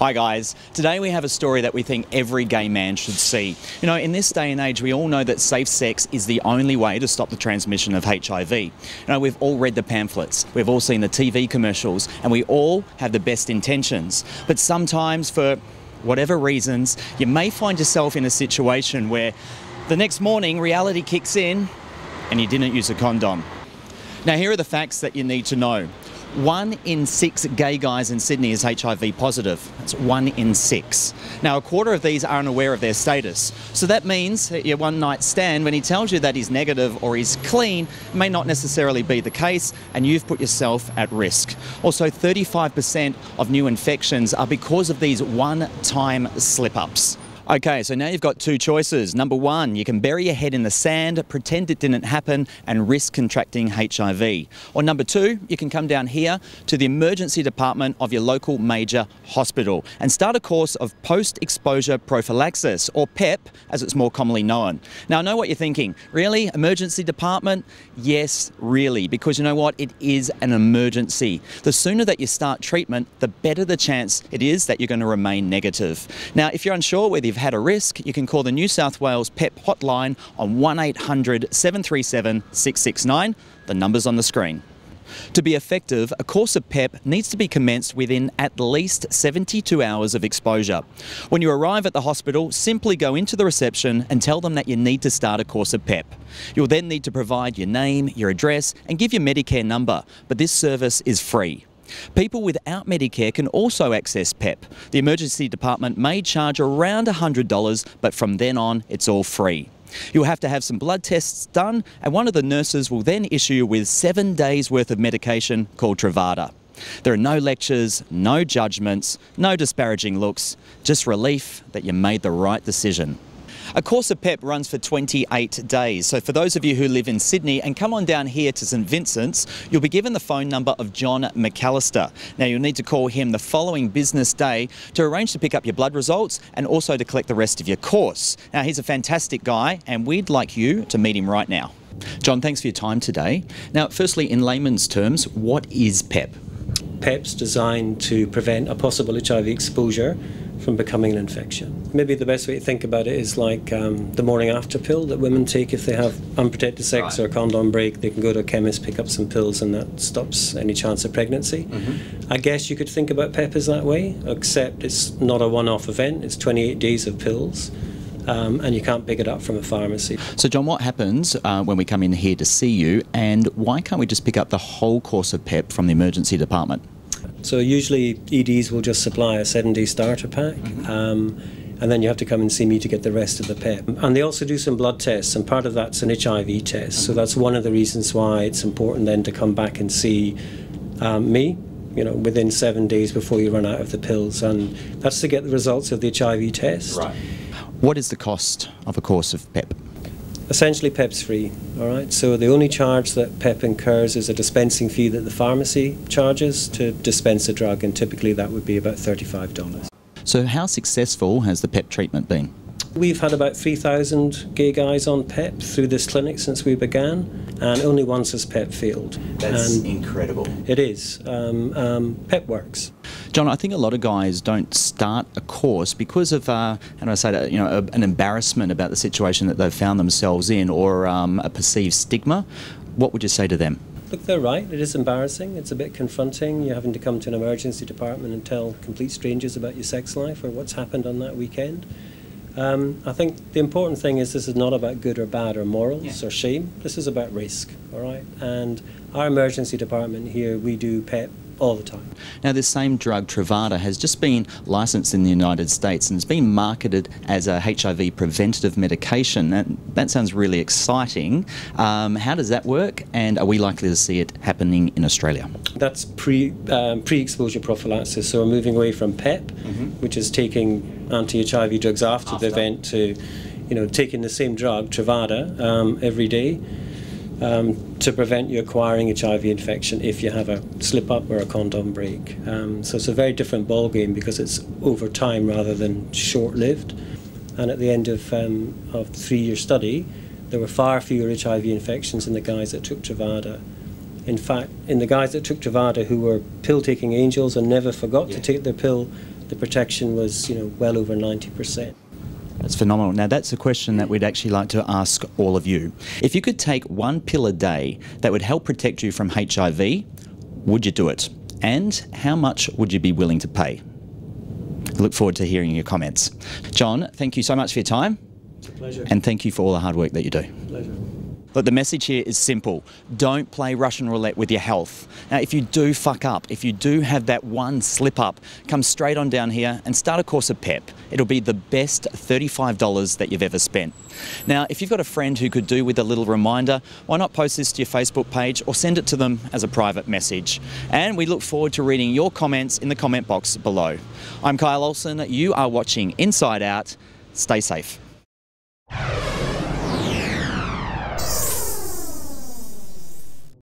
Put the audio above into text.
Hi guys, today we have a story that we think every gay man should see. You know, in this day and age we all know that safe sex is the only way to stop the transmission of HIV. You know, we've all read the pamphlets, we've all seen the TV commercials, and we all have the best intentions. But sometimes, for whatever reasons, you may find yourself in a situation where the next morning reality kicks in and you didn't use a condom. Now here are the facts that you need to know. 1 in 6 gay guys in Sydney is HIV positive. That's 1 in 6. Now, a quarter of these are unaware of their status. So that means that your one night stand, when he tells you that he's negative or he's clean, may not necessarily be the case, and you've put yourself at risk. Also, 35% of new infections are because of these one-time slip-ups. Okay, so now you've got two choices. Number one, you can bury your head in the sand, pretend it didn't happen, and risk contracting HIV. Or number two, you can come down here to the emergency department of your local major hospital and start a course of post-exposure prophylaxis, or PEP, as it's more commonly known. Now, I know what you're thinking. Really? Emergency department? Yes, really, because you know what? It is an emergency. The sooner that you start treatment, the better the chance it is that you're going to remain negative. Now, if you're unsure whether you've had a risk, you can call the New South Wales PEP hotline on 1800 737 669. The number's on the screen. To be effective, a course of PEP needs to be commenced within at least 72 hours of exposure. When you arrive at the hospital, simply go into the reception and tell them that you need to start a course of PEP. You'll then need to provide your name, your address, and give your Medicare number, but this service is free. People without Medicare can also access PEP. The emergency department may charge around $100, but from then on, it's all free. You'll have to have some blood tests done, and one of the nurses will then issue you with 7 days worth of medication called Truvada. There are no lectures, no judgments, no disparaging looks, just relief that you made the right decision. A course of PEP runs for 28 days, so for those of you who live in Sydney and come on down here to St Vincents, you'll be given the phone number of John McAllister. Now you'll need to call him the following business day to arrange to pick up your blood results and also to collect the rest of your course. Now he's a fantastic guy and we'd like you to meet him right now. John, thanks for your time today. Now firstly, in layman's terms, what is PEP? PEP's designed to prevent a possible HIV exposure from becoming an infection. Maybe the best way to think about it is like the morning after pill that women take if they have unprotected sex or a condom break. They can go to a chemist, pick up some pills, and that stops any chance of pregnancy. I guess you could think about PEP as that way, except it's not a one-off event. It's 28 days of pills. And you can't pick it up from a pharmacy. So John, what happens when we come in here to see you, and why can't we just pick up the whole course of PEP from the emergency department? So usually EDs will just supply a 7-day starter pack, and then you have to come and see me to get the rest of the PEP. And they also do some blood tests, and part of that's an HIV test. So that's one of the reasons why it's important then to come back and see me, you know, within 7 days before you run out of the pills, and that's to get the results of the HIV test. Right. What is the cost of a course of PEP? Essentially, PEP's free, all right? So the only charge that PEP incurs is a dispensing fee that the pharmacy charges to dispense a drug, and typically that would be about $35. So how successful has the PEP treatment been? We've had about 3,000 gay guys on PEP through this clinic since we began, and only once has PEP failed. That's incredible. It is. PEP works. John, I think a lot of guys don't start a course because of, how do I say that, you know, an embarrassment about the situation that they've found themselves in, or a perceived stigma. What would you say to them? Look, they're right. It is embarrassing. It's a bit confronting. You're having to come to an emergency department and tell complete strangers about your sex life or what's happened on that weekend. I think the important thing is this is not about good or bad or morals or shame. This is about risk, all right? And our emergency department here, we do PEP all the time. Now, this same drug, Truvada, has just been licensed in the United States and it's been marketed as a HIV preventative medication. That sounds really exciting. How does that work, and are we likely to see it happening in Australia? That's pre-exposure prophylaxis, so we're moving away from PEP, which is taking anti-HIV drugs after the event, to, you know, taking the same drug, Truvada, every day. To prevent you acquiring HIV infection if you have a slip-up or a condom break. So it's a very different ballgame because it's over time rather than short-lived. And at the end of the 3-year study, there were far fewer HIV infections in the guys that took Truvada. In fact, in the guys that took Truvada who were pill-taking angels and never forgot to take their pill, the protection was, well over 90%. That's phenomenal. Now, that's a question that we'd actually like to ask all of you. If you could take one pill a day that would help protect you from HIV, would you do it? And how much would you be willing to pay? I look forward to hearing your comments. John, thank you so much for your time. It's a pleasure. And thank you for all the hard work that you do. Pleasure. Look, the message here is simple. Don't play Russian roulette with your health. Now, if you do fuck up, if you do have that one slip up, come straight on down here and start a course of PEP. It'll be the best $35 that you've ever spent. Now, if you've got a friend who could do with a little reminder, why not post this to your Facebook page or send it to them as a private message? And we look forward to reading your comments in the comment box below. I'm Kyle Olsen. You are watching Inside Out. Stay safe.